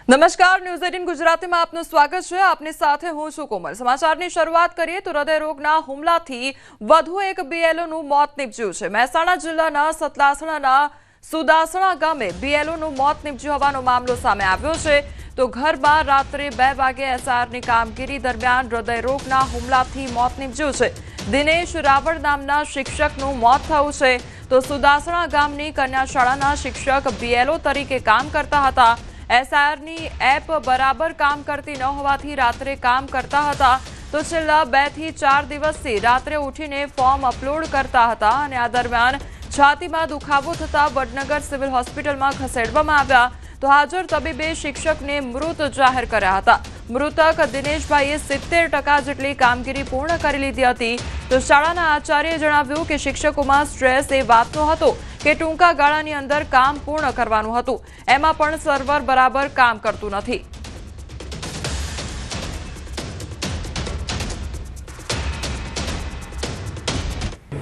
નમસ્કાર, ન્યૂઝ 18 ગુજરાતીમાં આપનું સ્વાગત છે। આપની સાથે હું છું કોમલ। સમાચારની શરૂઆત કરીએ તો હૃદયરોગના હુમલાથી વધુ એક બીએલઓનું મોત નીપજ્યું છે। મહેસાણા જિલ્લાના સતલાસણાના સુદાસણા ગામે બીએલઓનું મોત નીપજ્યું હોવાનો મામલો સામે આવ્યો છે। તો ઘરમાં રાત્રે 2 વાગે એસઆરની કામગીરી દરમિયાન હૃદયરોગના હુમલાથી મોત નીપજ્યું છે। દિનેશ રાવળ નામના શિક્ષકનું મોત થયું છે। તો સુદાસણા ગામની કન્યા શાળાના શિક્ષક બીએલઓ તરીકે કામ કરતા હતા। એસઆરની એપ બરાબર કામ કરતી ન હોવાથી રાત્રે કામ કરતા હતા। તો છેલ્લા 2 થી 4 દિવસથી રાત્રે ઉઠીને ફોર્મ અપલોડ કરતા હતા અને આ દરમિયાન છાતીમાં દુખાવો થતા વડનગર સિવિલ હોસ્પિટલમાં ખસેડવામાં આવ્યા। તો હાજર તબીબે શિક્ષકને મૃત જાહેર કર્યા હતા। મૃતક દિનેશભાઈએ 70% જેટલી કામગીરી પૂર્ણ કરી લીધી હતી। તો શાળાના આચાર્યએ જણાવ્યું કે શિક્ષકોમાં સ્ટ્રેસ એ વાતનો હતો કે ટૂંકા ગાળાની અંદર કામ પૂર્ણ કરવાનું હતું, એમાં પણ સર્વર બરાબર કામ કરતું નથી।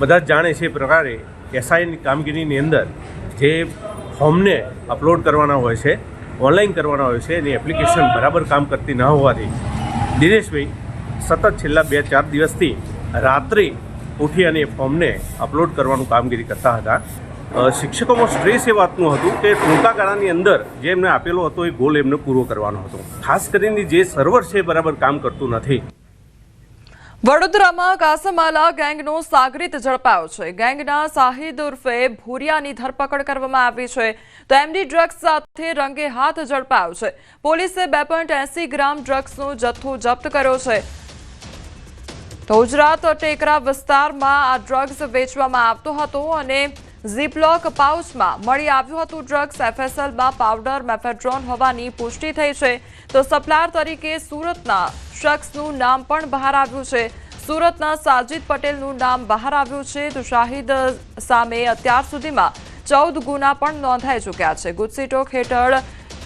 બધા જ જાણે છે પ્રકારે એસઆઈની કામગીરીની અંદર જે ફોર્મને અપલોડ કરવાના હોય છે, ઓનલાઈન કરવાના હોય છે, એની એપ્લિકેશન બરાબર કામ કરતી ન હોવાથી દિનેશભાઈ સતત છેલ્લા 2-4 દિવસથી રાત્રે ઉઠી અને ફોર્મને અપલોડ કરવાનું કામગીરી કરતા હતા। શિક્ષકોમાં સ્ટ્રેસ એ વાતનું હતું કે ટૂંકા ગાળાની અંદર જે એમને આપેલો હતો એ ગોલ એમને પૂરો કરવાનો હતો। ખાસ કરીને જે સર્વર છે બરાબર કામ કરતું નથી। વડોદરામાં કાસમાલા ગેંગનો સાગરીત ઝડપાયો છે। ગેંગના શાહિદ ઉર્ફે ભૂરિયાની ધરપકડ કરવામાં આવી છે। તો એમડી ડ્રગ્સ સાથે રંગે હાથ ઝડપાયો છે। પોલીસે 2.80 ગ્રામ ડ્રગ્સનો જથ્થો જપ્ત કર્યો છે। તો ગુજરાત ટેકરા વિસ્તારમાં આ ડ્રગ્સ વેચવામાં આવતો હતો અને ઝીપલોક પાઉચમાં મળી આવ્યું હતું ડ્રગ્સ। એફએસએલમાં પાવડર મેફેડ્રોન હોવાની પુષ્ટિ થઈ છે। તો સપ્લાયર તરીકે સુરતના શખ્સનું નામ પણ બહાર આવ્યું છે। સુરતના સાજિદ પટેલનું નામ બહાર આવ્યું છે। તો શાહિદ સામે અત્યાર સુધીમાં 14 ગુના પણ નોંધાઈ ચૂક્યા છે। ગુજસીટોક હેઠળ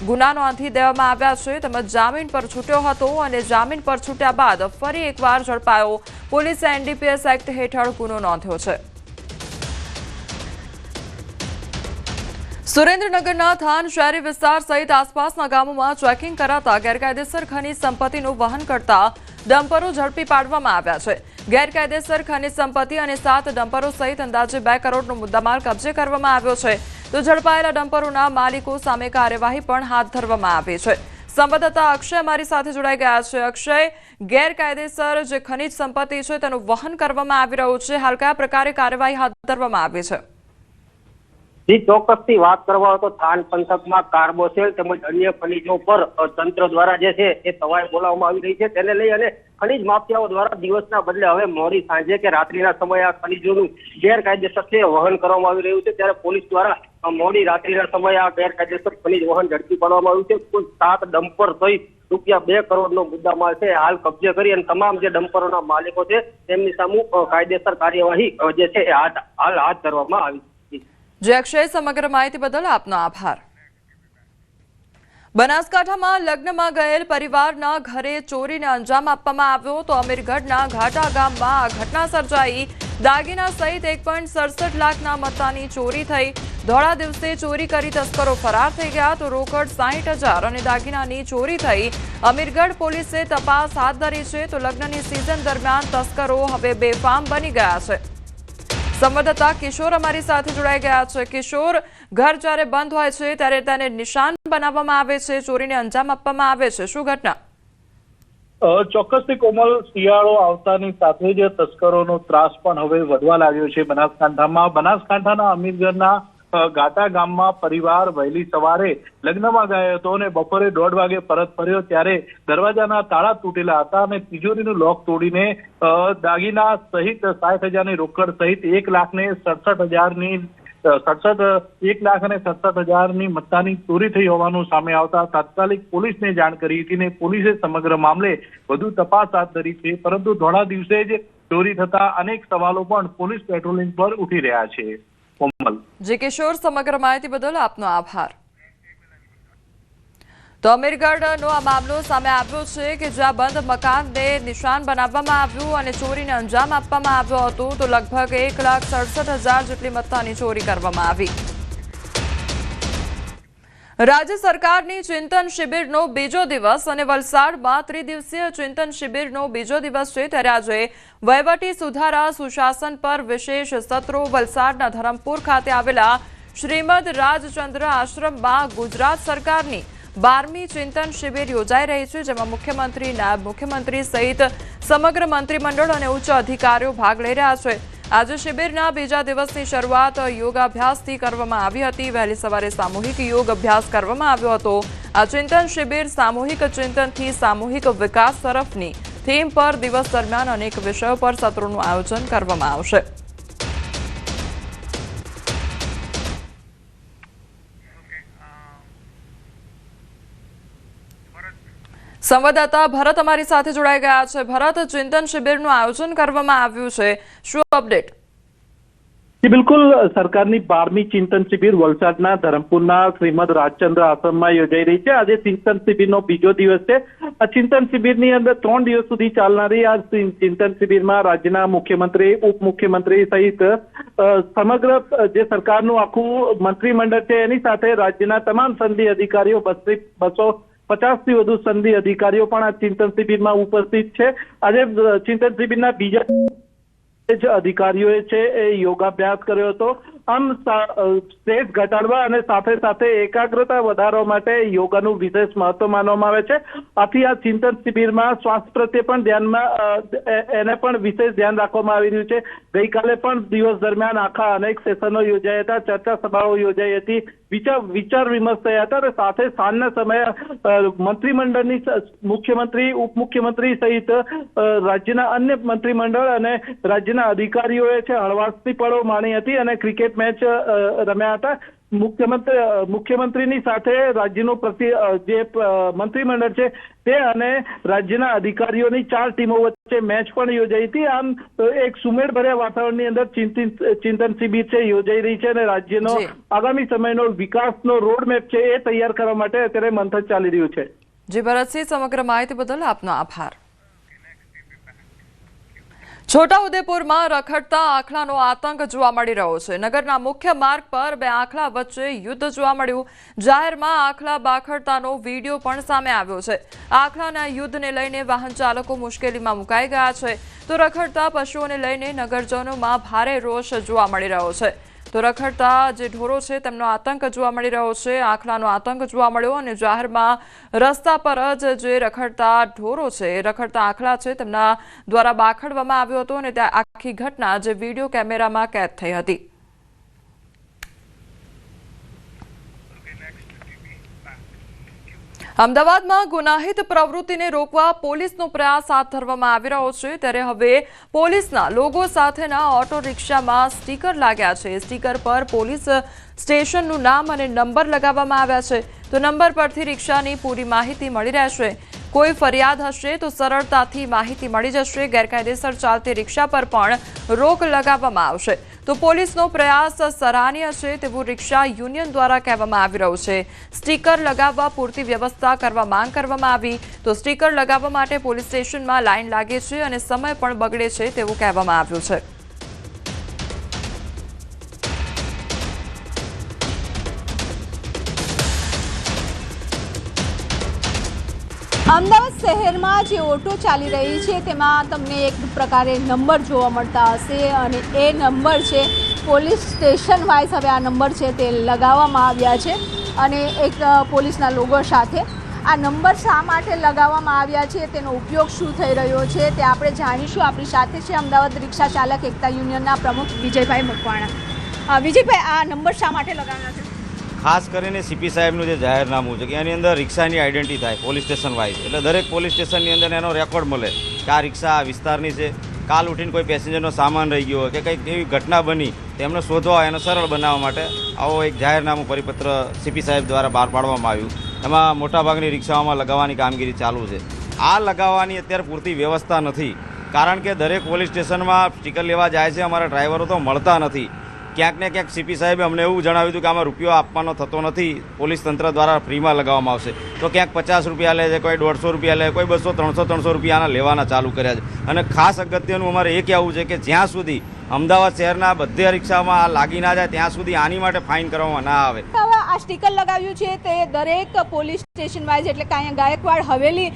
ગુના નોંધી દેવામાં આવ્યા છે તેમજ જામીન પર છૂટ્યો હતો અને જામીન પર છૂટ્યા બાદ ફરી એકવાર ઝડપાયો। પોલીસે એનડીપીએસ એક્ટ હેઠળ ગુનો નોંધ્યો છે। સુરેન્દ્રનગરના થાન શહેરી વિસ્તાર સહિત આસપાસના ગામોમાં ચેકિંગ કરાતા ગેરકાયદેસર ખનીજ સંપત્તિનું વહન કરતા ડમ્પરો ઝડપી પાડવામાં આવ્યા છે। ગેરકાયદેસર ખનીજ સંપત્તિ અને 7 ડમ્પરો સહિત અંદાજે 2 કરોડનો મુદ્દામાલ કબજે કરવામાં આવ્યો છે। તો ઝડપાયેલા ડમ્પરોના માલિકો સામે કાર્યવાહી પણ હાથ ધરવામાં આવી છે। સંવાદદાતા અક્ષય અમારી સાથે જોડાઈ ગયા છે। અક્ષય, ગેરકાયદેસર જે ખનીજ સંપત્તિ છે તેનું વહન કરવામાં આવી રહ્યું છે, હાલ કયા પ્રકારે કાર્યવાહી હાથ ધરવામાં આવી છે? જી, ચોક્કસથી વાત કરવા તો થાન પંથકમાં કાર્બોસેલ તેમજ અન્ય ખનીજો પર તંત્ર દ્વારા જે છે એ તવાઈ બોલાવવામાં આવી રહી છે। તેને લઈ અને ખનીજ માફિયાઓ દ્વારા દિવસના બદલે હવે મોડી સાંજે કે રાત્રિના સમયે આ ખનીજોનું ગેરકાયદેસર વહન કરવામાં આવી રહ્યું છે। ત્યારે પોલીસ દ્વારા મોડી રાત્રિના સમયે આ ગેરકાયદેસર ખનીજ વહન ઝડપી પાડવામાં આવ્યું છે। કુલ 7 ડમ્પર સહિત ₹2 કરોડનો મુદ્દામાલ છે હાલ કબજે કરી અને તમામ જે ડમ્પરોના માલિકો છે તેમની સામે કાયદેસર કાર્યવાહી જે છે હાલ હાથ ધરવામાં આવી છે। જે અક્ષય, સમગ્ર માહિતી બદલ આપનો આભાર। બનાસકાંઠામાં લગ્નમાં ગયેલ પરિવારના ઘરે ચોરીને અંજામ આપવામાં આવ્યો। તો અમીરગઢના ઘાટા ગામમાં આ ઘટના સર્જાઈ। દાગીના સહિત 1.67 લાખના મત્તાની ચોરી થઈ। ધોળા દિવસે ચોરી કરી તસ્કરો ફરાર થઈ ગયા। તો રોકડ 60,000 અને દાગીનાની ચોરી થઈ। અમીરગઢ પોલીસે તપાસ હાથ ધરી છે। તો લગ્નની સિઝન દરમિયાન તસ્કરો હવે બેફામ બની ગયા છે। સંવાદદાતા કિશોર અમારી સાથે જોડાઈ ગયા છે। કિશોર, ઘર જ્યારે બંધ હોય છે ત્યારે તેને નિશાન બનાવવામાં આવે છે, ચોરીને અંજામ આપવામાં આવે છે, શું ઘટના? ચોક્કસથી કોમલ, શિયાળો આવતાની સાથે જ તસ્કરોનો ત્રાસ પણ હવે વધવા લાગ્યો છે બનાસકાંઠામાં। બનાસકાંઠાના અમીરગઢના ઘાટા ગામમાં પરિવાર વહેલી સવારે લગ્નમાં ગયો હતો અને બપોરે 1:30 વાગે પરત ફર્યો ત્યારે દરવાજાના તાળા તૂટેલા હતા અને તિજોરીનું લોક તોડીને દાગીના સહિત 60,000ની રોકડ સહિત 1,67,000ની મત્તાની ચોરી થઈ હોવાનું સામે આવતા તાત્કાલિક પોલીસને જાણ કરી હતી અને પોલીસે સમગ્ર મામલે વધુ તપાસ હાથ ધરી છે। પરંતુ ધોળા દિવસે જ ચોરી થતા અનેક સવાલો પણ પોલીસ પેટ્રોલિંગ પર ઉઠી રહ્યા છે। કોમલ, જી કિશોર, સમગ્ર માહિતી બદલ આપનો આભાર। તો અમીરગઢનો આ મામલો સામે આવ્યો છે કે જ્યાં બંધ મકાનને નિશાન બનાવવામાં આવ્યું અને ચોરીને અંજામ આપવામાં આવ્યો હતો। તો લગભગ 1,67,000 જેટલી મત્તાની ચોરી કરવામાં આવી। રાજ્ય સરકારની ચિંતન શિબિરનો બીજો દિવસ અને વલસાડમાં ત્રિદિવસીય ચિંતન શિબિરનો બીજો દિવસ છે ત્યારે આજે વહીવટી સુધારા સુશાસન પર વિશેષ સત્રો વલસાડના ધરમપુર ખાતે આવેલા શ્રીમદ રાજચંદ્ર આશ્રમમાં ગુજરાત સરકારની 12મી ચિંતન શિબિર યોજાઈ રહી છે, જેમાં મુખ્યમંત્રી, નાયબ મુખ્યમંત્રી સહિત સમગ્ર મંત્રીમંડળ અને ઉચ્ચ અધિકારીઓ ભાગ લઈ રહ્યા છે. આજે શિબિરના બીજા દિવસની શરૂઆત યોગાભ્યાસથી કરવામાં આવી હતી. વહેલી સવારે સામૂહિક યોગ અભ્યાસ કરવામાં આવ્યો હતો. આ ચિંતન શિબિર સામૂહિક ચિંતનથી સામૂહિક વિકાસ તરફની થીમ પર દિવસ દરમિયાન અનેક વિષયો પર સત્રોનું આયોજન કરવામાં આવશે. સંવાદદાતા ભરત અમારી સાથે જોડાઈ ગયા છે. ભરત, ચિંતન શિબિરનું આયોજન કરવામાં આવ્યું છે, શું અપડેટ? બિલકુલ, સરકારની 12મી ચિંતન શિબિર વલસાડના ધરમપુરના શ્રીમદ રાજચંદ્ર આશ્રમમાં યોજાઈ રહી છે. આજે ચિંતન શિબિરનો બીજો દિવસ છે. આ ચિંતન શિબિરની અંદર 3 દિવસ સુધી ચાલનારી આ ચિંતન શિબિરમાં રાજ્યના મુખ્યમંત્રી, ઉપમુખ્યમંત્રી સહિત સમગ્ર જે સરકારનું આખું મંત્રીમંડળ છે એની સાથે રાજ્યના તમામ સંઘી અધિકારીઓ 250થી વધુ સંઘી અધિકારીઓ પણ આ ચિંતન શિબિરમાં ઉપસ્થિત છે. આજે ચિંતન શિબિરના બીજા અધિકારીઓએ છે એ યોગાભ્યાસ કર્યો હતો. આમ સ્ટ્રેસ ઘટાડવા અને સાથે સાથે એકાગ્રતા વધારવા માટે યોગાનું વિશેષ મહત્વ માનવામાં આવે છે. આથી આ ચિંતન શિબિરમાં સ્વાસ્થ્ય પ્રત્યે પણ એને પણ વિશેષ ધ્યાન રાખવામાં આવી રહ્યું છે. ગઈકાલે પણ દિવસ દરમિયાન આખા અનેક સેશનો યોજાયા હતા, ચર્ચા સભાઓ યોજાઈ હતી, વિચાર વિમર્શ થયા હતા અને સાથે સાંજના સમયે મંત્રીમંડળની મુખ્યમંત્રી, ઉપમુખ્યમંત્રી સહિત રાજ્યના અન્ય મંત્રીમંડળ અને રાજ્યના અધિકારીઓએ છે હળવાશથી પળો માણી હતી અને ક્રિકેટ મેચ રમ્યા હતા. મુખ્યમંત્રીની સાથે રાજ્યનું જે મંત્રીમંડળ છે તે અને રાજ્યના અધિકારીઓની 4 ટીમો વચ્ચે મેચ પણ યોજાઈ હતી. આમ એક સુમેળભર્યા વાતાવરણની અંદર ચિંતન શિબિર છે યોજાઈ રહી છે અને રાજ્યનો આગામી સમયનો વિકાસનો રોડમેપ છે એ તૈયાર કરવા માટે અત્યારે મંથન ચાલી રહ્યું છે. જી ભરતસિંહ, સમગ્ર માહિતી બદલ આપનો આભાર. છોટાઉદેપુરમાં રખડતા આખલાનો આતંક જોવા મળી રહ્યો છે. નગરના મુખ્ય માર્ગ પર 2 આખલા વચ્ચે યુદ્ધ જોવા મળ્યું. જાહેરમાં આખલા બાખડતાનો વિડીયો પણ સામે આવ્યો છે. આખલાના યુદ્ધને લઈને વાહન ચાલકો મુશ્કેલીમાં મુકાઈ ગયા છે. તો રખડતા પશુઓને લઈને નગરજનોમાં ભારે રોષ જોવા મળી રહ્યો છે. તો રખડતા જે ઢોરો છે તેમનો આતંક જોવા મળી રહ્યો છે. આખલાનો આતંક જોવા મળ્યો અને જાહેરમાં રસ્તા પર જ જે રખડતા ઢોરો છે, રખડતા આખલા છે તેમના દ્વારા બાખડવામાં આવ્યો હતો અને ત્યાં આખી ઘટના જે વિડીયો કેમેરામાં કેદ થઈ હતી. અમદાવાદમાં ગુનાહિત પ્રવૃત્તિને રોકવા પોલીસનો પ્રયાસ હાથ ધરવામાં આવી રહ્યો છે. ત્યારે હવે પોલીસના લોગો સાથેના ઓટો રિક્ષામાં સ્ટીકર લાગ્યા છે. સ્ટીકર પર પોલીસ સ્ટેશનનું નામ અને નંબર લગાવવામાં આવ્યા છે. તો નંબર પરથી રિક્ષાની પૂરી માહિતી મળી રહેશે. કોઈ ફરિયાદ હશે તો સરળતાથી માહિતી મળી જશે. ગેરકાયદેસર ચાલતી રિક્ષા પર પણ રોક લગાવવામાં આવશે. તો પોલીસનો પ્રયાસ સરાહનીય છે તેવું રિક્ષા યુનિયન દ્વારા કહેવામાં આવી રહ્યું છે. સ્ટીકર લગાવવા પૂરતી વ્યવસ્થા કરવા માંગ કરવામાં આવી. તો સ્ટીકર લગાવવા માટે પોલીસ સ્ટેશનમાં લાઈન લાગે છે અને સમય પણ બગડે છે તેવું કહેવામાં આવ્યું છે. અમદાવાદ શહેરમાં જે ઓટો ચાલી રહી છે તેમાં તમને એક પ્રકારે નંબર જોવા મળતા હશે અને એ નંબર છે પોલીસ સ્ટેશન વાઇઝ હવે આ નંબર છે તે લગાવવામાં આવ્યા છે અને એક પોલીસના લોગો સાથે. આ નંબર શા માટે લગાવવામાં આવ્યા છે, તેનો ઉપયોગ શું થઈ રહ્યો છે તે આપણે જાણીશું. આપણી સાથે છે અમદાવાદ રિક્ષા ચાલક એકતા યુનિયનના પ્રમુખ વિજયભાઈ મકવાણા. વિજયભાઈ, આ નંબર શા માટે લગાવ્યા છે? ખાસ કરીને સીપી સાહેબનું જે જાહેરનામું છે કે એની અંદર રિક્ષાની આઈડેન્ટિટી થાય પોલીસ સ્ટેશન વાઇઝ, એટલે દરેક પોલીસ સ્ટેશનની અંદર એનો રેકોર્ડ મળે કે આ રિક્ષા આ વિસ્તારની છે. કાલ ઉઠીને કોઈ પેસેન્જરનો સામાન રહી ગયો હોય કે કંઈક એવી ઘટના બની તેમને શોધવા હોય એને સરળ બનાવવા માટે આવો એક જાહેરનામું પરિપત્ર સીપી સાહેબ દ્વારા બહાર પાડવામાં આવ્યું. એમાં મોટાભાગની રિક્ષાઓમાં લગાવવાની કામગીરી ચાલુ છે. આ લગાવવાની અત્યારે પૂરતી વ્યવસ્થા નથી, કારણ કે દરેક પોલીસ સ્ટેશનમાં સ્ટીકર લેવા જાય છે, અમારા ડ્રાઈવરો તો મળતા નથી. ક્યાંક ને ક્યાંક સીપી સાહેબે અમને એવું જણાવ્યું હતું કે આમાં રૂપિયો આપવાનો થતો નથી, પોલીસ તંત્ર દ્વારા ફ્રીમાં લગાવવામાં આવશે. તો ક્યાંક 50 રૂપિયા લે છે, કોઈ 150 રૂપિયા લે, કોઈ 200, 300 રૂપિયાના લેવાના ચાલુ કર્યા છે. અને ખાસ અગત્યનું અમારે એ કહેવું છે કે જ્યાં સુધી અમદાવાદ શહેરના બધા રિક્ષામાં આ લાગી ના જાય ત્યાં સુધી આની માટે ફાઇન કરવામાં ના આવે. હવે આ સ્ટીકર લગાવ્યું છે તે દરેક પોલીસ સ્ટેશન વાઇઝ એટલે કે અહીંયા ગાયકવાડ હવેલી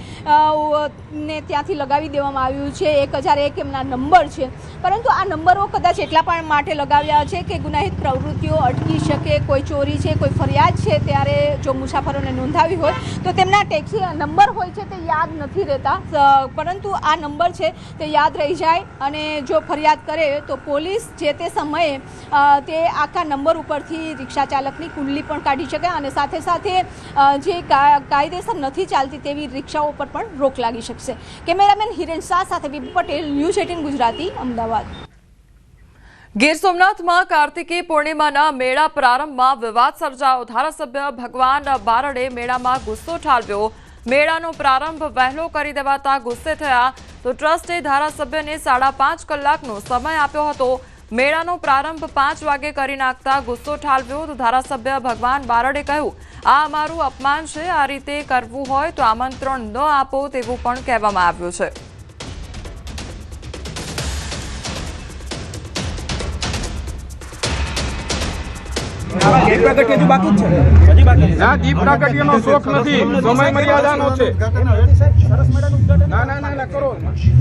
ને ત્યાંથી લગાવી દેવામાં આવ્યું છે. 1001 એમના નંબર છે, પરંતુ આ નંબરો કદાચ એટલા પણ માટે લગાવ્યા છે કે ગુનાહિત પ્રવૃત્તિઓ અટકી શકે, કોઈ ચોરી છે, કોઈ ફરિયાદ છે ત્યારે જો મુસાફરોને નોંધાવી હોય તો તેમના ટેક્સી નંબર હોય છે તે યાદ નથી રહેતા, પરંતુ આ નંબર છે તે યાદ રહી જાય અને જો ફરિયાદ કરે તો પોલીસ જે તે સમયે તે આખા નંબર ઉપરથી રિક્ષા ચાલકની કુંડલી પણ કાઢી શકે અને સાથે સાથે જે કાયદેસર નથી ચાલતી તેવી રિક્ષાઓ પર પણ રોક લાગી શકશે. કેમેરામેન હિરેન શાહ સાથે બીબી પટેલ, ન્યૂઝ 18 ગુજરાતી, અમદાવાદ. ગીર સોમનાથમાં કાર્તિકી પૂર્ણિમાના મેળા પ્રારંભમાં વિવાદ સર્જાયો. ધારાસભ્ય ભગવાન બારડે મેળામાં ગુસ્સો ઠાલવ્યો. મેળાનો પ્રારંભ વહેલો કરી દેવાતા ગુસ્સે થયા તો ટ્રસ્ટે ધારાસભ્યને 5.5 કલાકનો સમય આપ્યો હતો. મેળાનો પ્રારંભ 5 વાગે કરી નાખતા ગુસ્સો ઠાલવ્યો તો ધારાસભ્ય ભગવાન બારડે કહ્યું, આ અમારું અપમાન છે, આ રીતે કરવું હોય તો આમંત્રણ ન આપો તેવું પણ કહેવામાં આવ્યું છે. દીપ પ્રાગટ્ય બાકી જ છે. ના, દીપ પ્રાગટ્યનો શોખ નથી, સમય મર્યાદાનો છે. ના કરો.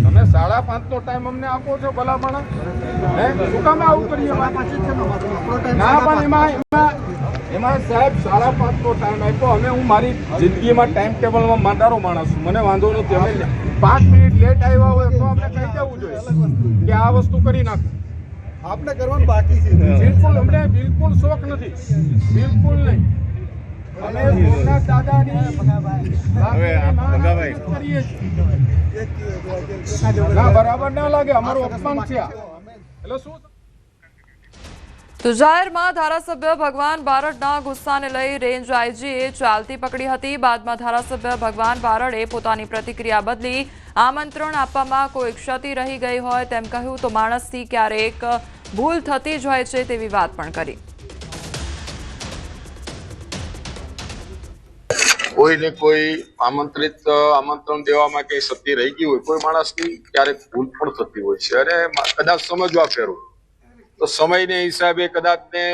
તમે 5:30 નો ટાઈમ અમને આપો છો ભલામણ, શું કામ આવું કરીએ? ના, પણ એમાં સાહેબ 5:30 નો ટાઈમ આપ્યો. અમે હું મારી જિંદગીમાં ટાઈમ ટેબલમાં માંડારો માણસ છું, મને વાંધો નથી. અમે 5 મિનિટ લેટ આવ્યા હોય તો અમને કહી દેવું જોઈએ કે આ વસ્તુ કરી નાખો. આપણે કરવાનું બાકી છે. બિલકુલ અમને બિલકુલ શોખ નથી, બિલકુલ નહીં. અમે સોમનાથ દાદાની કરીએ છીએ. ના, બરાબર ના લાગે, અમારું અપમાન છે એટલે શું. તો જાહેરમાં ધારાસભ્ય ભગવાન બારડના ગુસ્સાને લઈ રેન્જ આઈજીએ ચાલતી પકડી હતી. બાદમાં ધારાસભ્ય ભગવાન બારડે પોતાની પ્રતિક્રિયા બદલી. આમંત્રણ આપવામાં કોઈ ક્ષતિ રહી ગઈ હોય તેમ કહ્યું તો માણસથી ક્યારેક ભૂલ થતી જ હોય છે તેવી વાત પણ કરી. કોઈને કોઈ આમંત્રણ દેવામાં કઈ સત્ય રહી ગઈ હોય, કોઈ માણસની ક્યારેક ભૂલ પણ થતી હોય છે અને કદાચ સમજવા ફેરવું તો સમયને હિસાબે કદાચ ને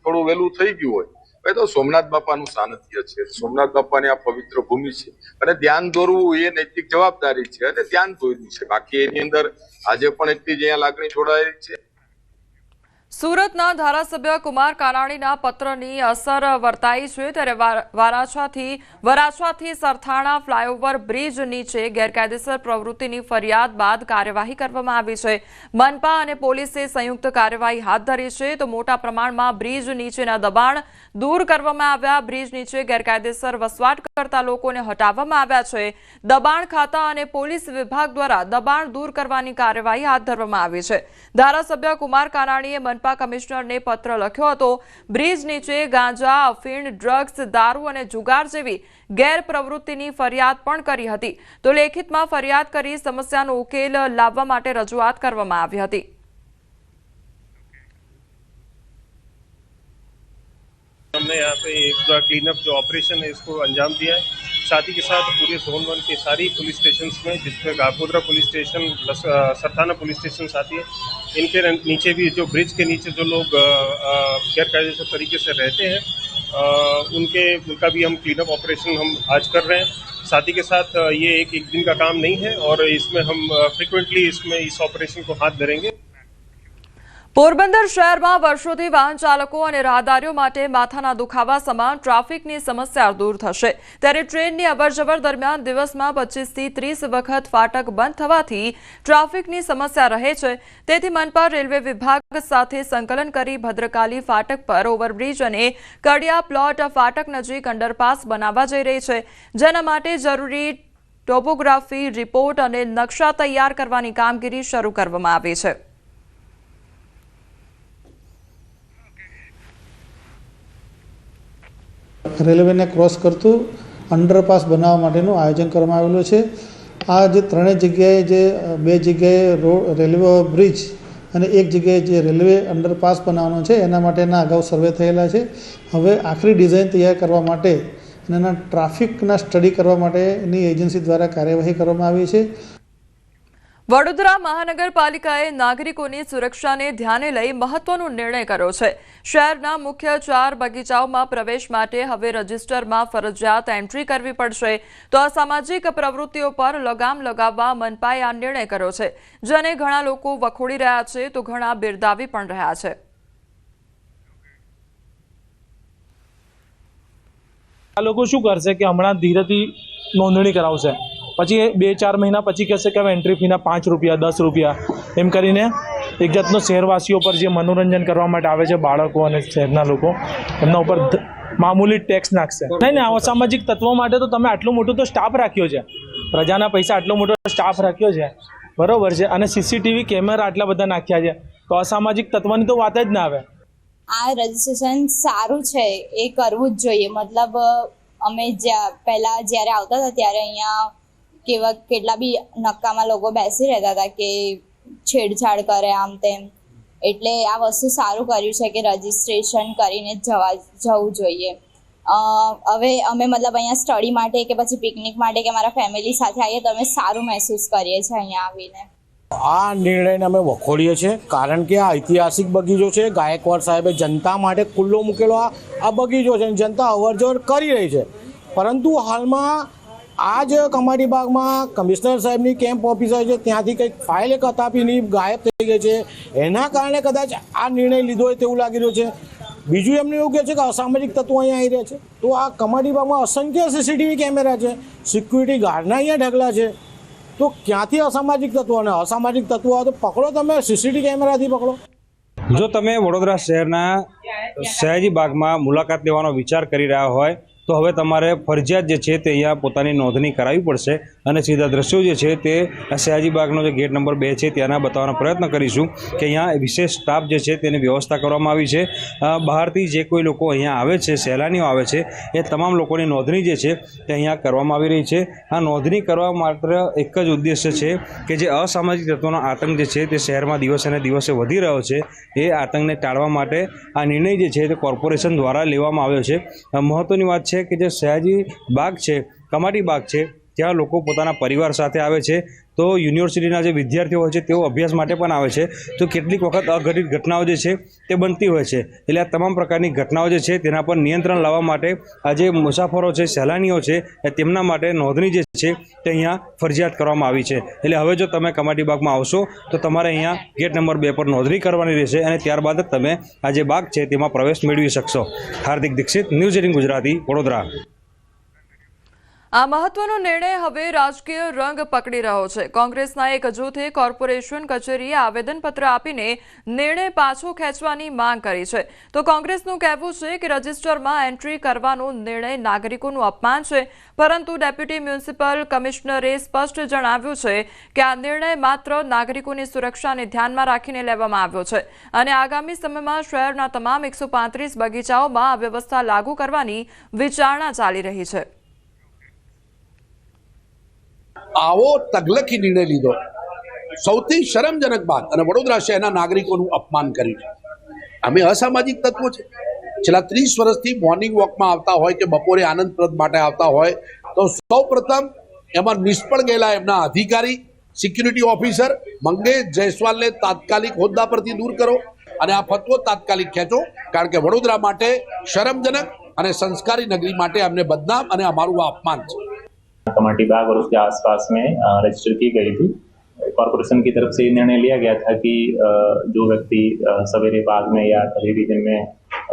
થોડું વહેલું થઈ ગયું હોય. એ તો સોમનાથ બાપાનું સાનિધ્ય છે, સોમનાથ બાપાની આ પવિત્ર ભૂમિ છે અને ધ્યાન દોરવું એ નૈતિક જવાબદારી છે અને ધ્યાન દોર્યું છે. બાકી એની અંદર આજે પણ એટલી જ અહીંયા લાગણી જોડાયેલી છે. સુરતના ધારાસભ્ય કુમાર કાનાણીના પત્રની અસર વર્તાઈ છે ત્યારે વરાછાથી સરથાણા ફ્લાયઓવર બ્રિજ નીચે ગેરકાયદેસર પ્રવૃત્તિની ફરિયાદ બાદ કાર્યવાહી કરવામાં આવી છે. મનપા અને પોલીસે સંયુક્ત કાર્યવાહી હાથ ધરી છે તો મોટા પ્રમાણમાં બ્રિજ નીચેના દબાણ દૂર કરવામાં આવ્યા. બ્રિજ નીચે ગેરકાયદેસર વસવાટ કરતા લોકોને હટાવવામાં આવ્યા છે. દબાણ ખાતા અને પોલીસ વિભાગ દ્વારા દબાણ દૂર કરવાની કાર્યવાહી હાથ ધરવામાં આવી છે. ધારાસભ્ય કુમાર કાનાણીએ મનપા કમિશનરને પત્ર લખ્યો હતો. બ્રિજ નીચે ગાંજા, અફીણ, ડ્રગ્સ, દારૂ અને જુગાર જેવી ગેરપ્રવૃત્તિની ફરિયાદ પણ કરી હતી તો લેખિતમાં ફરિયાદ કરી સમસ્યાનો ઉકેલ લાવવા માટે રજૂઆત કરવામાં આવી હતી. हमने यहाँ पे एक पूरा क्लीन अप जो ऑपरेशन है इसको अंजाम दिया है. साथ ही के साथ पूरे जोन 1 के सारी पुलिस स्टेशन में जिसमें Gagodra police station, Sarthana police station आती है, इनके नीचे भी जो ब्रिज के नीचे जो लोग गैरकायदेसर तरीके से रहते हैं उनका भी हम क्लीन अप ऑपरेशन हम आज कर रहे हैं. साथ ही के साथ ये एक दिन का काम नहीं है और इसमें हम फ्रिक्वेंटली इस ऑपरेशन को हाथ धरेंगे. પોરબંદર શહેરમાં વર્ષોથી વાહન ચાલકો અને રાહદારીઓ માટે માથાના દુખાવા સમાન ટ્રાફિકની સમસ્યા દૂર થશે ત્યારે ટ્રેનની અવરજવર દરમિયાન દિવસમાં 25 થી 30 વખત ફાટક બંધ થવાથી ટ્રાફિકની સમસ્યા રહે છે. તેથી મનપા રેલવે વિભાગ સાથે સંકલન કરી ભદ્રકાલી ફાટક પર ઓવરબ્રિજ અને કડિયા પ્લોટ ફાટક નજીક અંડરપાસ બનાવવા જઈ રહી છે. જેના માટે જરૂરી ટોપોગ્રાફી રિપોર્ટ અને નકશા તૈયાર કરવાની કામગીરી શરૂ કરવામાં આવી છે. રેલવેને ક્રોસ કરતું અંડરપાસ બનાવવા માટેનું આયોજન કરવામાં આવેલું છે. આ જે ત્રણેય જગ્યાએ જે 2 જગ્યાએ રેલવે બ્રિજ અને 1 જગ્યાએ જે રેલવે અંડરપાસ બનાવવાનો છે એના માટેના અગાઉ સર્વે થયેલા છે. હવે આખરી ડિઝાઇન તૈયાર કરવા માટે અને એના ટ્રાફિકના સ્ટડી કરવા માટેની એજન્સી દ્વારા કાર્યવાહી કરવામાં આવી છે. વડોદરા મહાનગરપાલિકાએ નાગરિકોની સુરક્ષાને ધ્યાને લઈ મહત્વનો નિર્ણય કર્યો છે। શહેરના મુખ્ય 4 બગીચાઓમાં પ્રવેશ માટે હવે રજિસ્ટરમાં ફરજિયાત એન્ટ્રી કરવી પડશે। તો અસામાજિક પ્રવૃત્તિઓ પર લગામ લગાવવા મનપાએ આ નિર્ણય કર્યો છે, જેને ઘણા લોકો વખોડી રહ્યા છે તો ઘણા બિરદાવી પણ રહ્યા છે। આ લોકો શું કરશે કે હમણાં ધીરેથી નોંધણી કરાવશે, પછી 2-4 મહિના પછી કહેશે કે હવે એન્ટ્રી ફીના 5 રૂપિયા 10 રૂપિયા એમ કરીને એક જાતનો શહેરવાસીઓ પર જે મનોરંજન કરવા માટે આવે છે બાળકો અને શહેરના લોકો, એમના ઉપર મામૂલી ટેક્સ નાખશે। નહીં, અસામાજિક તત્વો માટે તો તમે આટલું મોટું તો સ્ટાફ રાખ્યો છે, પ્રજાના પૈસા આટલો મોટો સ્ટાફ રાખ્યો છે, બરોબર છે, અને સીસીટીવી કેમેરા આટલા બધા નાખ્યા છે, તો અસામાજિક તત્વની તો વાત જ ના આવે। આ રજીસ્ટ્રેશન સારું છે, એ કરવું જ જોઈએ। મતલબ અમે પહેલા જ્યારે આવતા હતા ત્યારે અહીંયા કેટલા બી નક્કામાં લોકો બેસી રહેતા હતા કે છેડછાડ કરે આમ તેમ, એટલે આ વસ્તુ સારું કર્યું છે કે રજીસ્ટ્રેશન કરીને જવું જોઈએ। હવે અમે મતલબ અહીંયા સ્ટડી માટે કે પછી પિકનિક માટે કે મારા ફેમિલી સાથે આવીએ તો અમે સારું મહેસૂસ કરીએ છીએ અહીંયા આવીને। આ નિર્ણયને અમે વખોડીએ છીએ, કારણ કે આ ઐતિહાસિક બગીચો છે। ગાયકવાડ સાહેબે જનતા માટે ખુલ્લો મૂકેલો આ બગીચો છે, જનતા અવરજવર કરી રહી છે, પરંતુ હાલમાં આ જ કમાટી બાગમાં કમિશનર સાહેબની કેમ્પ ઓફિસર છે, ત્યાંથી કંઈક ફાઇલ એક હતાપીની ગાયબ થઈ ગઈ છે, એના કારણે કદાચ આ નિર્ણય લીધો હોય તેવું લાગી રહ્યું છે। બીજું એમને એવું કહે છે કે અસામાજિક તત્વો અહીંયા આવી રહ્યા છે, તો આ કમાટી બાગમાં અસંખ્ય સીસીટીવી કેમેરા છે, સિક્યુરિટી ગાર્ડના અહીંયા ઢગલા છે, તો ક્યાંથી અસામાજિક તત્વો? અને અસામાજિક તત્વો તો પકડો, તમે સીસીટીવી કેમેરાથી પકડો। જો તમે વડોદરા શહેરના સયાજી બાગમાં મુલાકાત લેવાનો વિચાર કરી રહ્યા હોય તો હવે તમારે ફરજિયાત જે છે તે અહીંયા પોતાની નોંધણી કરાવવી પડશે, અને સીધા દ્રશ્યો જે છે તે સયાજી બાગનો જે ગેટ નંબર 2 છે ત્યાંના બતાવવાનો પ્રયત્ન કરીશું કે અહીંયા વિશેષ સ્ટાફ જે છે તેની વ્યવસ્થા કરવામાં આવી છે। બહારથી જે કોઈ લોકો અહીંયા આવે છે, સહેલાણીઓ આવે છે, એ તમામ લોકોની નોંધણી જે છે તે અહીંયા કરવામાં આવી રહી છે। આ નોંધણી કરવા માત્ર એક જ ઉદ્દેશ્ય છે કે જે અસામાજિક તત્વોનો આતંક જે છે તે શહેરમાં દિવસે ને દિવસે વધી રહ્યો છે, એ આતંકને ટાળવા માટે આ નિર્ણય જે છે તે કોર્પોરેશન દ્વારા લેવામાં આવ્યો છે। મહત્ત્વની વાત છે કે જે સયાજી બાગ છે, કમાટી બાગ છે, ત્યાં લોકો પોતાના પરિવાર સાથે આવે છે, તો યુનિવર્સિટીના જે વિદ્યાર્થીઓ હોય છે તેઓ અભ્યાસ માટે પણ આવે છે, તો કેટલીક વખત અઘટિત ઘટનાઓ જે છે તે બનતી હોય છે। એટલે આ તમામ પ્રકારની ઘટનાઓ જે છે તેના પર નિયંત્રણ લાવવા માટે આ જે મુસાફરો છે, સહેલાણીઓ છે, તેમના માટે નોંધણી જે છે તે અહીંયા ફરજિયાત કરવામાં આવી છે। એટલે હવે જો તમે કમાટી બાગમાં આવશો તો તમારે અહીંયા ગેટ નંબર 2 પર નોંધણી કરવાની રહેશે, અને ત્યારબાદ જ તમે આ જે બાગ છે તેમાં પ્રવેશ મેળવી શકશો। હાર્દિક દીક્ષિત, ન્યૂઝ 18 ગુજરાતી, વડોદરા। આ મહત્વનો નિર્ણય હવે રાજકીય રંગ પકડી રહ્યો છે। કોંગ્રેસના એક જૂથે કોર્પોરેશન કચેરીએ આવેદનપત્ર આપીને નિર્ણય પાછો ખેંચવાની માંગ કરી છે, તો કોંગ્રેસનું કહેવું છે કે રજિસ્ટરમાં એન્ટ્રી કરવાનો નિર્ણય નાગરિકોનું અપમાન છે, પરંતુ ડેપ્યુટી મ્યુનિસિપલ કમિશનરે સ્પષ્ટ જણાવ્યું છે કે આ નિર્ણય માત્ર નાગરિકોની સુરક્ષાને ધ્યાનમાં રાખીને લેવામાં આવ્યો છે, અને આગામી સમયમાં શહેરના તમામ 135 બગીચાઓમાં આ વ્યવસ્થા લાગુ કરવાની વિચારણા ચાલી રહી છે। આવો તગલકી નિર્ણય લીધો, સૌથી શરમજનક બાત, અને વડોદરા શહેરના નાગરિકોનું અપમાન કર્યું છે। અમે અસામાજિક તત્વો છે, છેલ્લા 30 વર્ષથી મોર્નિંગ વોકમાં આવતા હોય કે બપોરે આનંદપ્રદ માટે આવતા હોય, તો સૌપ્રથમ એમાં નિષ્ફળ ગયેલા એમના અધિકારી, સિક્યુરિટી ઓફિસર મંગેશ જયસ્વાલને તાત્કાલિક હોદ્દા પરથી દૂર કરો, અને આ ફતવો તાત્કાલિક ખેંચો, કારણ કે વડોદરા માટે શરમજનક અને સંસ્કારી नगरी માટે અમને બદનામ અને અમારું આ અપમાન છે। कमाटी बाग और उसके आसपास में रजिस्टर की गई थी। कॉर्पोरेशन की तरफ से ये निर्णय लिया गया था कि जो व्यक्ति सवेरे बाग में या कभी भी दिन में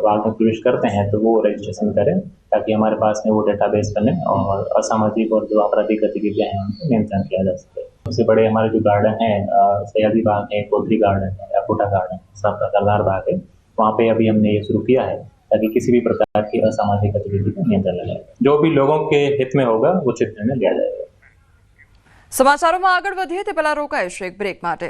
बाग में प्रवेश करते हैं तो वो रजिस्ट्रेशन करें, ताकि हमारे पास में वो डेटाबेस बने और असामाजिक और जो आपराधिक गतिविधियां हैं उनको नियंत्रण किया जा सके। सबसे बड़े हमारे जो गार्डन हैं, सयाजी बाग है, कोतरी गार्डन है, अकोटा गार्डन, सरदार बाग है, वहाँ पे अभी हमने ये शुरू किया है ताकि किसी भी प्रकार की असामाजिक गतिविधि को नियंत्रण लगाए। जो भी लोगों के हित में होगा उचित निर्णय लिया जाएगा। સમાચારોમાં આગળ વધીએ તે પહેલા રોકાઈશું એક બ્રેક માટે।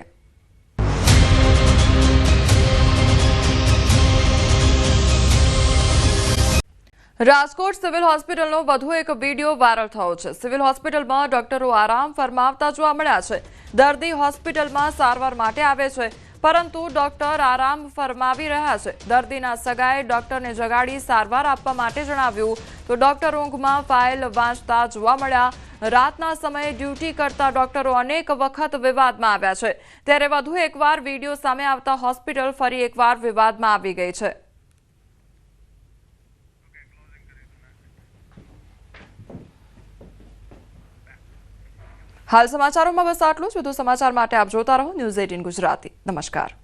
રાજકોટ સિવિલ હોસ્પિટલનો વધુ એક વિડીયો વાયરલ થયો છે। સિવિલ હોસ્પિટલમાં ડોક્ટરો આરામ ફરમાવતા જોવા મળ્યા છે। દર્દી હોસ્પિટલમાં સારવાર માટે આવે છે, પરંતુ ડોક્ટર આરામ ફરમાવી રહ્યા છે। દર્દીના સગાએ ડોક્ટરને જગાડી સારવાર આપવા માટે જણાવ્યું, તો ડોક્ટર ઊંઘમાં ફાઇલ વાંચતા જોવા મળ્યા। રાતના સમયે ડ્યુટી કરતા ડોક્ટરો અનેક વખત વિવાદમાં આવ્યા છે ત્યારે વધુ એકવાર વિડીયો સામે આવતા હોસ્પિટલ ફરી એકવાર વિવાદમાં આવી ગઈ છે। હાલ સમાચારોમાં બસ આટલું જ। વધુ સમાચાર માટે આપ જોતા રહો ન્યૂઝ 18 ગુજરાતી। નમસ્કાર।